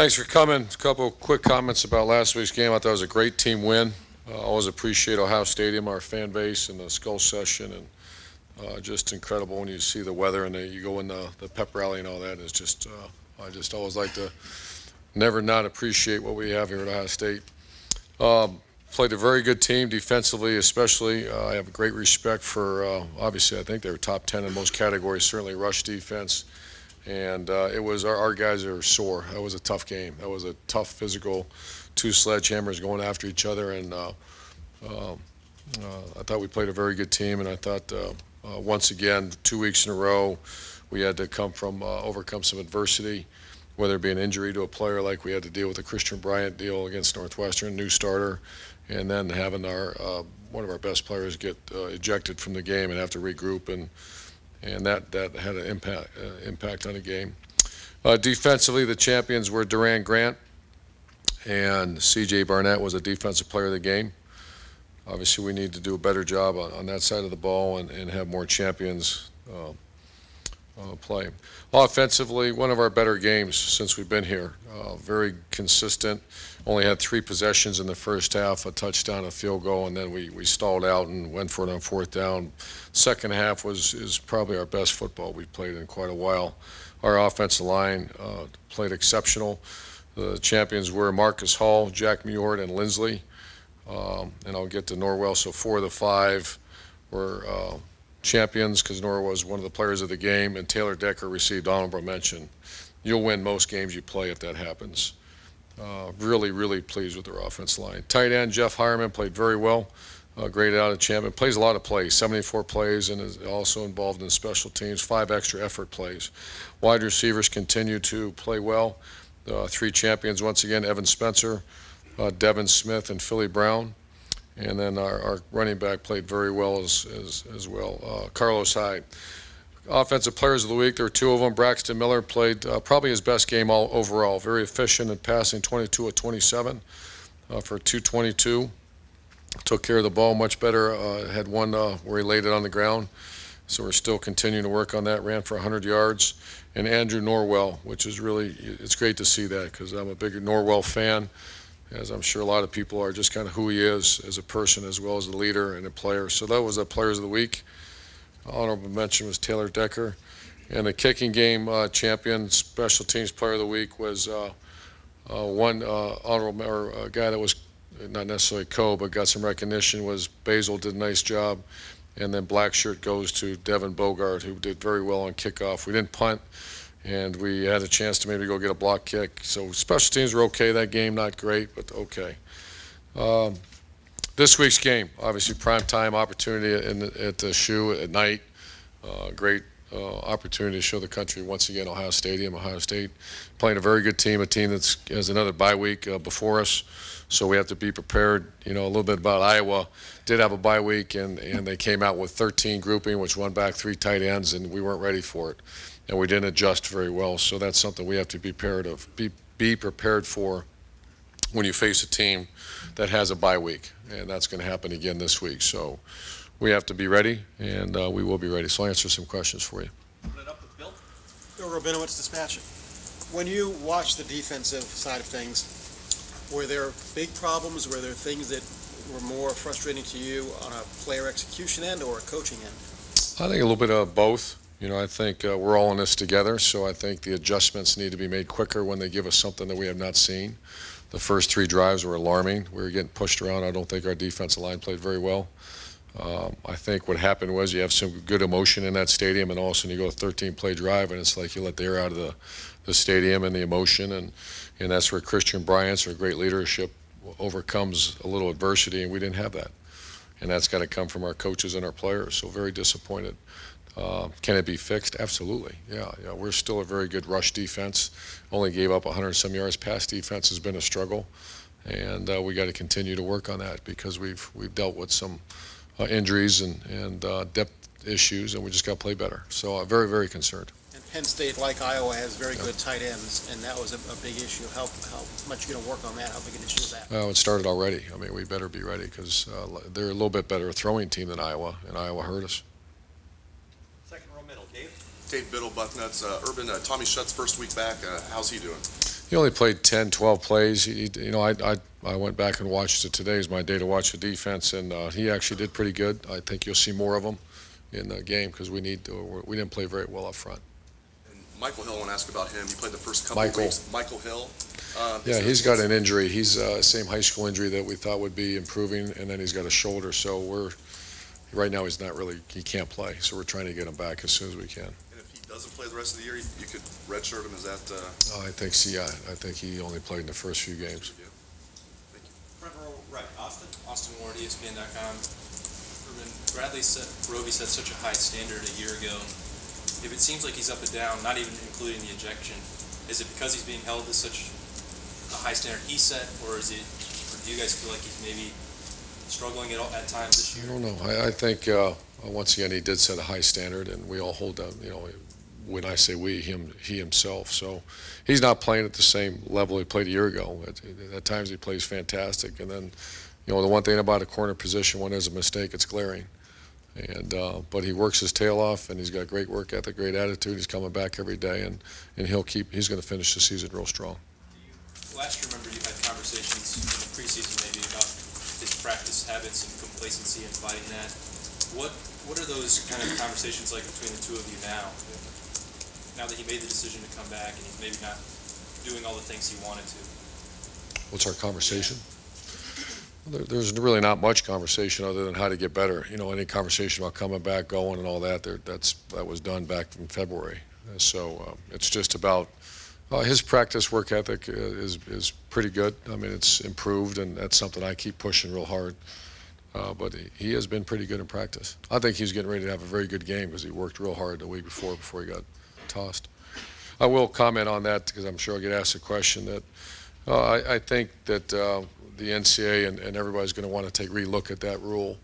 Thanks for coming. A couple of quick comments about last week's game. I thought it was a great team win. Always appreciate Ohio Stadium, our fan base, and the Skull Session, and just incredible when you see the weather and you go in the pep rally and all that. It's just I just always like to never not appreciate what we have here at Ohio State. Played a very good team defensively, especially. I have great respect for, obviously, I think they were top 10 in most categories, certainly rush defense. And it was our guys are sore. That was a tough game. That was a tough physical, two sledgehammers going after each other. And I thought we played a very good team. And I thought once again, 2 weeks in a row, we had to overcome some adversity, whether it be an injury to a player like we had to deal with the Christian Bryant deal against Northwestern, new starter, and then having one of our best players get ejected from the game and have to regroup, and that had an impact on the game. Defensively, the champions were Durant Grant, and C.J. Barnett was a defensive player of the game. Obviously, we need to do a better job on that side of the ball and have more champions play. Offensively, one of our better games since we've been here. Very consistent. Only had 3 possessions in the first half, a touchdown, a field goal, and then we stalled out and went for it on 4th down. Second half is probably our best football we've played in quite a while. Our offensive line played exceptional. The champions were Marcus Hall, Jack Muort, and Lindsley. And I'll get to Norwell. So 4 of the 5 were champions because Norwell was one of the players of the game, and Taylor Decker received honorable mention. You'll win most games you play if that happens. Really, really pleased with their offense line. Tight end Jeff Hireman played very well. Graded out a champion. Plays a lot of plays, 74 plays, and is also involved in special teams, 5 extra effort plays. Wide receivers continue to play well. 3 champions once again, Evan Spencer, Devin Smith, and Philly Brown. And then our running back played very well as well, Carlos Hyde. Offensive players of the week, there were 2 of them. Braxton Miller played probably his best game overall. Very efficient in passing, 22 of 27 for 222. Took care of the ball much better. Had one where he laid it on the ground. So we're still continuing to work on that. Ran for 100 yards. And Andrew Norwell, which is really, it's great to see that because I'm a big Norwell fan, as I'm sure a lot of people are, just kind of who he is as a person as well as a leader and a player. So that was the Players of the Week. Honorable mention was Taylor Decker. And the kicking game champion, special teams player of the week was one honorable or a guy that was not necessarily but got some recognition was Basil, did a nice job. And then black shirt goes to Devin Bogart, who did very well on kickoff. We didn't punt, and we had a chance to maybe go get a block kick. So special teams were okay that game, not great, but okay. This week's game, obviously primetime opportunity at the Shoe at night. Great opportunity to show the country once again Ohio State playing a very good team, a team that has another bye week before us. So we have to be prepared. You know, a little bit about Iowa. Did have a bye week, and they came out with 13 grouping, which won back 3 tight ends, and we weren't ready for it. And we didn't adjust very well. So that's something we have to be prepared for when you face a team that has a bye week, and that's going to happen again this week. So we have to be ready, and we will be ready. So I'll answer some questions for you. Put it up with Bill. Bill Rabinowitz, Dispatch. When you watch the defensive side of things, were there big problems? Were there things that were more frustrating to you on a player execution end or a coaching end? I think a little bit of both. You know, I think we're all in this together, so I think the adjustments need to be made quicker when they give us something that we have not seen. The first 3 drives were alarming. We were getting pushed around. I don't think our defensive line played very well. I think what happened was you have some good emotion in that stadium, and all of a sudden you go a 13-play drive, and it's like you let the air out of the stadium and the emotion, and that's where Christian Bryant's or great leadership overcomes a little adversity, and we didn't have that. And that's got to come from our coaches and our players, so very disappointed. Can it be fixed? Absolutely. Yeah, we're still a very good rush defense. Only gave up 100-some yards. Pass defense has been a struggle, and we got to continue to work on that because we've dealt with some injuries and depth issues, and we just got to play better. So very, very concerned. And Penn State, like Iowa, has very good tight ends, and that was a big issue. How much are you going to work on that? How big an issue is that? Well, it started already. I mean, we better be ready because they're a little bit better throwing team than Iowa, and Iowa hurt us. Second row middle, Dave. Dave Biddle, Bucknuts. Urban, Tommy Shutt's first week back. How's he doing? He only played 10, 12 plays. I went back and watched it today. It was my day to watch the defense, and he actually did pretty good. I think you'll see more of him in the game because we didn't play very well up front. And Michael Hill, I want to ask about him. He played the first couple of weeks. Michael Hill. Yeah, he's got an injury. He's same high school injury that we thought would be improving, and then he's got a shoulder. So right now he can't play. So we're trying to get him back as soon as we can. And if he doesn't play the rest of the year, you could redshirt him. Is that? I think so. Yeah, I think he only played in the first few games. Front row right, Austin Ward, ESPN.com. Roby set such a high standard a year ago. If it seems like he's up and down, not even including the ejection, is it because he's being held to such a high standard he set, or do you guys feel like he's maybe struggling at times this year? I don't know. I think once again he did set a high standard, and we all hold up. When I say we, he himself. So he's not playing at the same level he played a year ago. At times he plays fantastic, and then the one thing about a corner position, when there's a mistake, it's glaring. But he works his tail off, and he's got great work ethic, great attitude. He's coming back every day, and he's going to finish the season real strong. Last year, remember you had conversations in the preseason maybe about his practice habits and complacency and fighting that. What are those kind of conversations like between the two of you now? Now that he made the decision to come back and he's maybe not doing all the things he wanted to. What's our conversation? There's really not much conversation other than how to get better. Any conversation about coming back, going, and all that, that was done back in February. So it's just about his practice work ethic is pretty good. I mean, it's improved, and that's something I keep pushing real hard. But he has been pretty good in practice. I think he's getting ready to have a very good game because he worked real hard the week before he got tossed. I will comment on that because I'm sure I'll get asked a question that I think that the NCAA and everybody's going to want to take a re-look at that rule.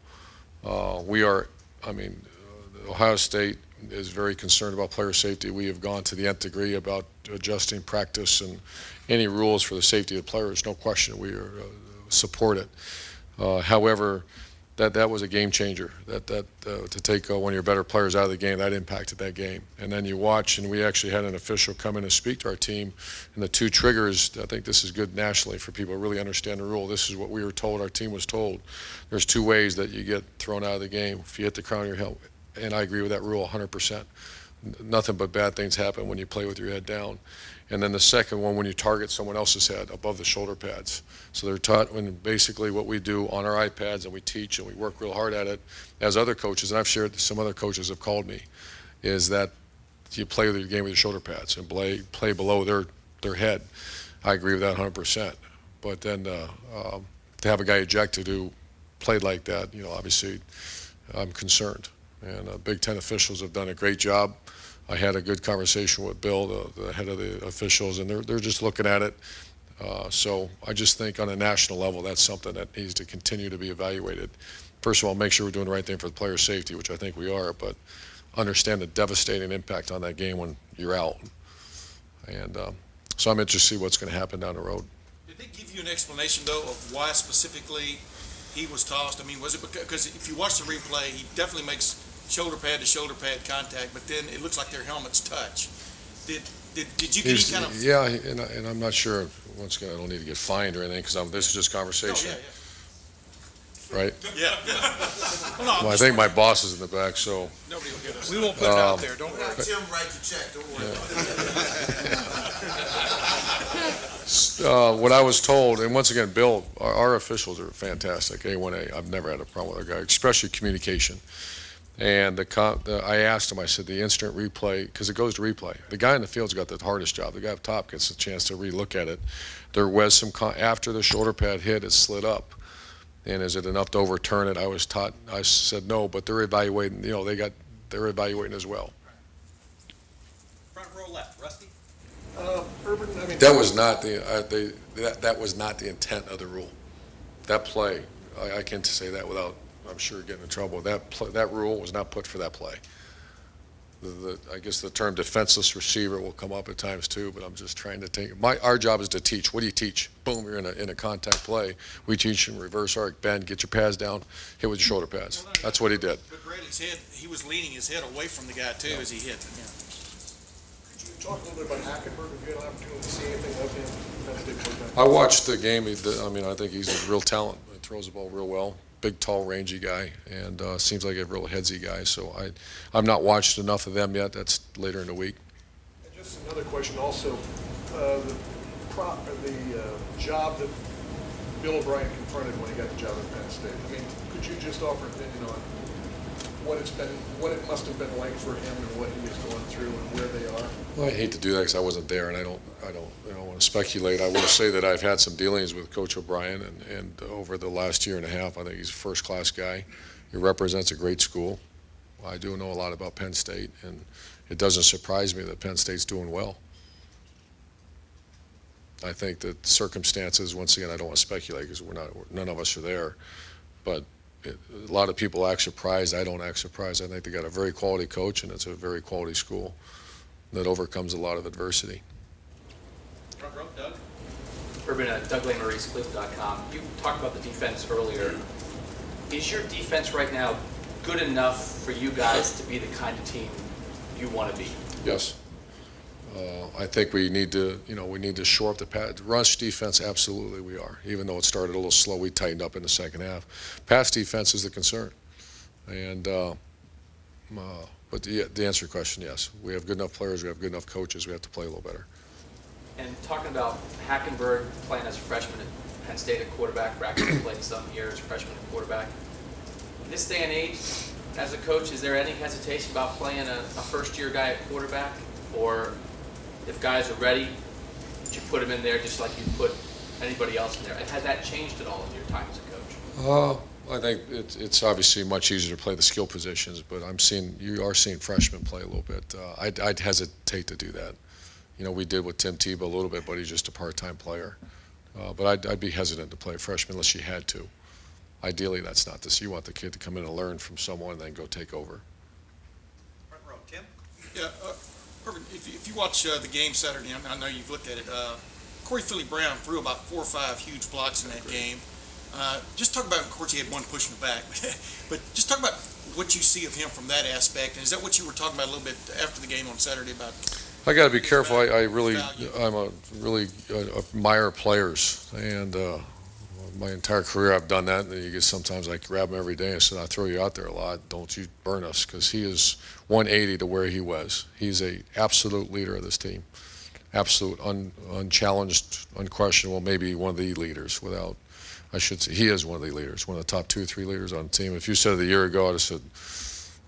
Ohio State is very concerned about player safety. We have gone to the nth degree about adjusting practice and any rules for the safety of the players. No question, we support it. However, that was a game changer. To take one of your better players out of the game, that impacted that game. And then you watch, and we actually had an official come in and speak to our team. And the two triggers, I think this is good nationally for people to really understand the rule. This is what we were told, our team was told. There's two ways that you get thrown out of the game. If you hit the crown of your helmet, and I agree with that rule 100%. Nothing but bad things happen when you play with your head down. And then the second one, when you target someone else's head above the shoulder pads. So they're taught when basically what we do on our iPads, and we teach and we work real hard at it as other coaches, and I've shared, some other coaches have called me, is that you play your game with your shoulder pads and play below their head. I agree with that 100%. But then to have a guy ejected who played like that, obviously I'm concerned. And Big Ten officials have done a great job. I had a good conversation with Bill, the head of the officials, and they're just looking at it. So I just think on a national level, that's something that needs to continue to be evaluated. First of all, make sure we're doing the right thing for the player safety, which I think we are, but understand the devastating impact on that game when you're out. And so I'm interested to see what's going to happen down the road. Did they give you an explanation, though, of why specifically he was tossed? I mean, was it because if you watch the replay, he definitely makes shoulder pad to shoulder pad contact, but then it looks like their helmets touch. Did you get any kind of? Yeah, and I'm not sure. Once again, I don't need to get fined or anything because this is just conversation. Oh, yeah. Right? Yeah. Well, I think my boss is in the back, so. Nobody will get us. We won't put it out there. Don't worry. Tim write the check. Don't worry What I was told, and once again, Bill, our officials are fantastic. A1A. I've never had a problem with our guy, especially communication. And I asked him, I said, the instant replay, because it goes to replay. The guy in the field's got the hardest job. The guy up top gets a chance to re-look at it. There was some, after the shoulder pad hit, it slid up. And is it enough to overturn it? I said no, but they're evaluating, they're evaluating as well. Front row left, Rusty. Urban, That was not that was not the intent of the rule. That play, I can't say that without, I'm sure, getting in trouble. That rule was not put for that play. I guess the term defenseless receiver will come up at times too, but I'm just trying to take. Our job is to teach. What do you teach? Boom, you're in a contact play. We teach in reverse arc, bend, get your pads down, hit with your shoulder pads. That's what he did. But Brady's head, he was leaning his head away from the guy too as he hit. Could you talk a little bit about Hackenberg, if you had an opportunity to see anything of him? I watched the game. I mean, I think he's a real talent. He throws the ball real well. Big, tall, rangy guy, and seems like a real headsy guy. So I've not watched enough of them yet. That's later in the week. And just another question also, the job that Bill O'Brien confronted when he got the job at Penn State. I mean, could you just offer an opinion on what it must have been like for him and what he is going through and where they are? Well, I hate to do that because I wasn't there, and I don't want to speculate. I will say that I've had some dealings with Coach O'Brien, and over the last year and a half, I think he's a first-class guy. He represents a great school. I do know a lot about Penn State, and it doesn't surprise me that Penn State's doing well. I think that circumstances, once again, I don't want to speculate because none of us are there, but a lot of people act surprised. I don't act surprised. I think they got a very quality coach, and it's a very quality school that overcomes a lot of adversity. Front row, Doug. Urban, Doug Lamerise, Cliff.com. You talked about the defense earlier. Is your defense right now good enough for you guys to be the kind of team you want to be? Yes. I think we need to shore up the pass. Rush defense, absolutely we are. Even though it started a little slow, we tightened up in the second half. Pass defense is the concern. And but to answer your question, yes, we have good enough players, we have good enough coaches, we have to play a little better. And talking about Hackenberg playing as a freshman at Penn State at quarterback, Braxton played some years as a freshman at quarterback. In this day and age, as a coach, is there any hesitation about playing a first-year guy at quarterback? Or if guys are ready, would you put them in there just like you put anybody else in there? Has that changed at all in your time as a coach? I think it's obviously much easier to play the skill positions, but you are seeing freshmen play a little bit. I'd hesitate to do that. We did with Tim Tebow a little bit, but he's just a part-time player. But I'd be hesitant to play a freshman unless you had to. Ideally, that's not this. You want the kid to come in and learn from someone and then go take over. Front row, Tim. Yeah, Urban, if you watch the game Saturday, I know you've looked at it. Corey Philly Brown threw about 4 or 5 huge blocks in that game. Just talk about, of course, he had one push in the back, but just talk about what you see of him from that aspect. And is that what you were talking about a little bit after the game on Saturday about? I got to be careful. I'm a really admire players, and my entire career I've done that. And sometimes I grab him every day and say, "I throw you out there a lot. Don't you burn us?" Because he is 180 to where he was. He's a absolute leader of this team, absolute, unchallenged, unquestionable. Maybe one of the leaders. I should say, he is one of the leaders, one of the top 2 or 3 leaders on the team. If you said it a year ago, I'd have said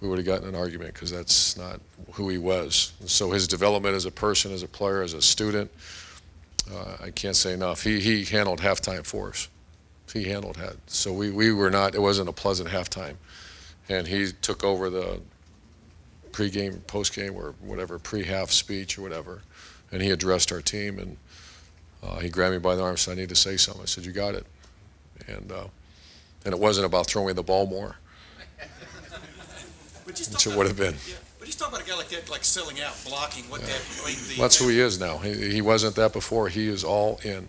we would have gotten in an argument because that's not who he was. And so his development as a person, as a player, as a student, I can't say enough. He handled halftime for us. He handled that. So we were not, it wasn't a pleasant halftime. And he took over the pregame, postgame, or whatever, pre-half speech or whatever. And he addressed our team, and he grabbed me by the arm and said, "I need to say something." I said, "You got it." And it wasn't about throwing the ball more, which it would have been. Yeah, but he's talking about a guy like that, like selling out, blocking, what that. That's who he is now. He wasn't that before. He is all in.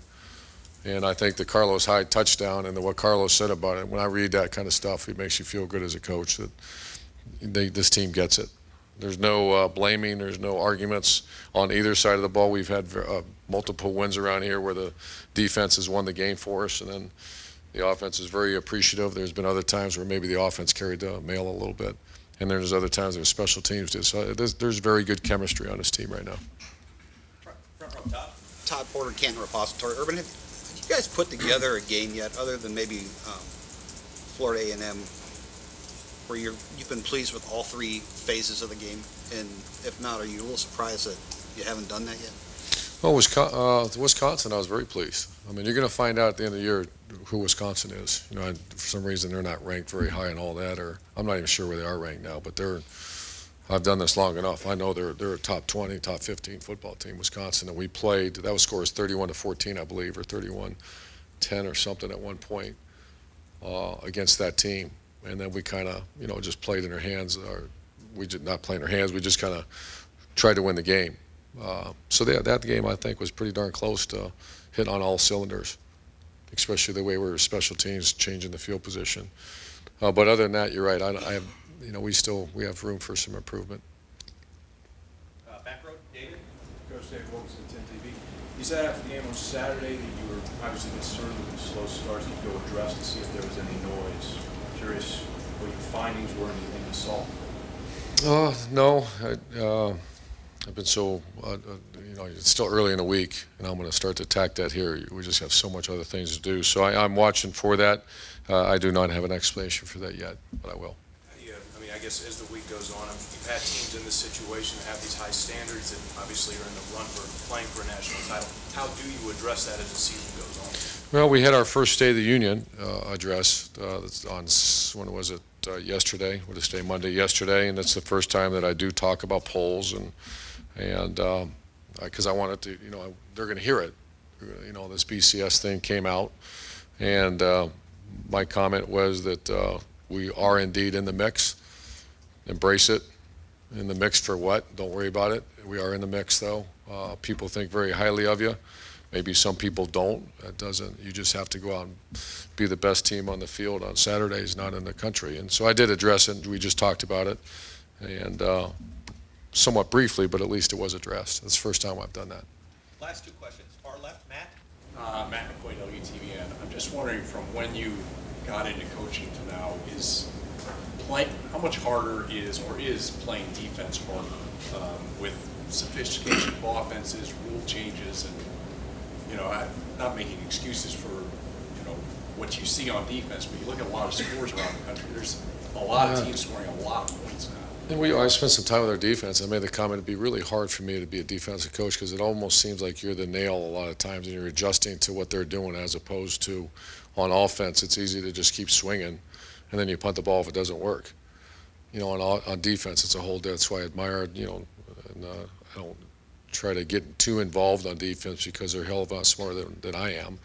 And I think the Carlos Hyde touchdown and what Carlos said about it, when I read that kind of stuff, it makes you feel good as a coach that this team gets it. There's no blaming. There's no arguments on either side of the ball. We've had multiple wins around here where the defense has won the game for us, and then the offense is very appreciative. There's been other times where maybe the offense carried the mail a little bit, and there's other times where special teams did. So there's very good chemistry on this team right now. Front row, Todd. Todd Porter, Canton Repository. Urban, have you guys put together a game yet, other than maybe Florida A&M, where you've been pleased with all 3 phases of the game? And if not, are you a little surprised that you haven't done that yet? Well, Wisconsin, I was very pleased. I mean, you're going to find out at the end of the year who Wisconsin is. For some reason, they're not ranked very high and all that, or I'm not even sure where they are ranked now, but I've done this long enough. I know they're a top 20, top 15 football team, Wisconsin, and we played. That was scores 31-14, I believe, or 31-10 or something at one point against that team. And then we kind of, just played in their hands. We did not play in their hands. We just kind of tried to win the game. So that game, I think, was pretty darn close to hitting on all cylinders, especially the way we were special teams changing the field position. But other than that, you're right. We have room for some improvement. Back row, David. Coach Dave Wilkes at 10 TV. You said after the game on Saturday that you were obviously concerned with the slow starts, that you go address to see if there was any noise. I'm curious what your findings were and anything you saw. No, I've been so, it's still early in the week, and I'm going to start to attack that here. We just have so much other things to do. So I'm watching for that. I do not have an explanation for that yet, but I will. Yeah, I mean, I guess as the week goes on, you've had teams in this situation that have these high standards and obviously are in the run for playing for a national title. How do you address that as the season goes on? Well, we had our first State of the Union address on, when was it, yesterday? What is today, Monday, yesterday, and it's the first time that I do talk about polls, and because I wanted to, they're going to hear it. This BCS thing came out, and my comment was that we are indeed in the mix. Embrace it. In the mix for what? Don't worry about it. We are in the mix, though. People think very highly of you. Maybe some people don't. That doesn't. You just have to go out and be the best team on the field on Saturdays, not in the country. And so I did address it. We just talked about it, and somewhat briefly, but at least it was addressed. That's the first time I've done that. Last two questions. Far left, Matt. Matt McQuaid, WTVN. I'm just wondering, from when you got into coaching to now, how much harder is playing defense harder with sophistication of offenses, rule changes, and I'm not making excuses for what you see on defense, but you look at a lot of scores around the country. There's a lot of teams scoring a lot of points now. And I spent some time with our defense. I made the comment it'd be really hard for me to be a defensive coach because it almost seems like you're the nail a lot of times and you're adjusting to what they're doing as opposed to on offense. It's easy to just keep swinging and then you punt the ball if it doesn't work. On defense, it's a whole. That's why I admire. And I don't try to get too involved on defense because they're a hell of a lot smarter than I am.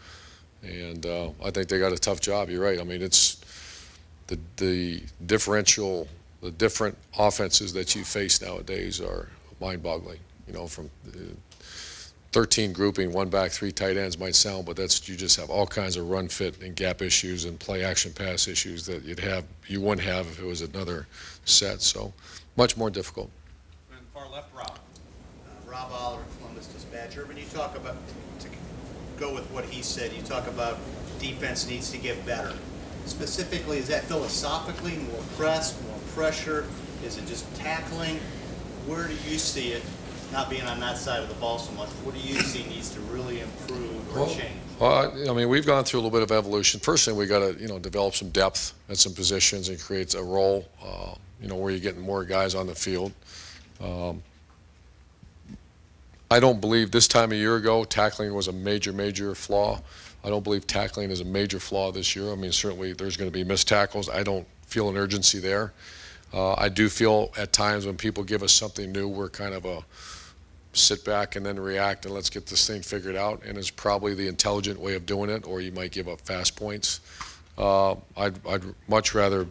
And I think they got a tough job. You're right. I mean, it's the differential. The different offenses that you face nowadays are mind-boggling. From 13 grouping, one back, three tight ends might sound, but you just have all kinds of run fit and gap issues and play action pass issues that you wouldn't have if it was another set. So much more difficult. And far left, Rob. Rob Aller, Columbus Dispatch. Urban, you talk about, to go with what he said, you talk about defense needs to get better. Specifically, is that philosophically more press, more pressure? Is it just tackling? Where do you see it, not being on that side of the ball so much, what do you see needs to really improve or change? Well, I mean, we've gone through a little bit of evolution. First thing, we got to, develop some depth at some positions and create a role, where you're getting more guys on the field. I don't believe this time a year ago tackling was a major flaw. I don't believe tackling is a major flaw this year. I mean, certainly there's going to be missed tackles. I don't feel an urgency there. I do feel at times when people give us something new, we're kind of a sit back and then react and let's get this thing figured out. And it's probably the intelligent way of doing it, or you might give up fast points. I'd much rather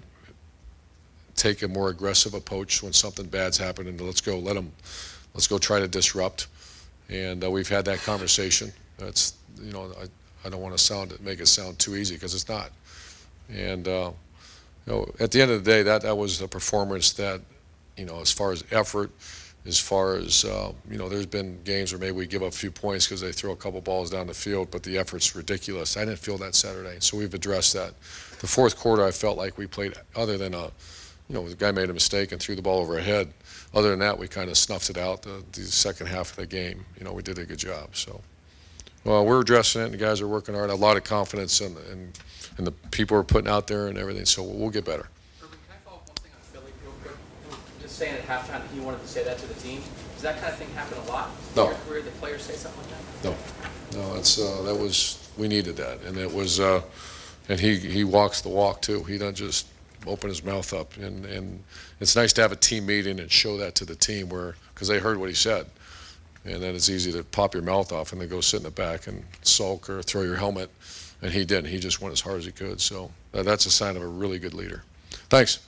take a more aggressive approach when something bad's happened and let's go try to disrupt. And we've had that conversation. That's, I don't want to make it sound too easy because it's not. And at the end of the day, that was a performance that, as far as effort, as far as there's been games where maybe we give up a few points because they throw a couple balls down the field, but the effort's ridiculous. I didn't feel that Saturday, so we've addressed that. The fourth quarter, I felt like we played, other than the guy made a mistake and threw the ball over our head. Other than that, we kind of snuffed it out the second half of the game. We did a good job. So, well, we're addressing it, and the guys are working hard. A lot of confidence in the people we're putting out there and everything. So we'll get better. Urban, can I follow up one thing on Philly real quick? You were just saying at halftime that he wanted to say that to the team. Does that kind of thing happen a lot in No. your career, that players say something like that? No, we needed that, and it was, and he walks the walk too. He doesn't just open his mouth up, and it's nice to have a team meeting and show that to the team because they heard what he said, and then it's easy to pop your mouth off and then go sit in the back and sulk or throw your helmet, and he didn't. He just went as hard as he could. So that's a sign of a really good leader. Thanks.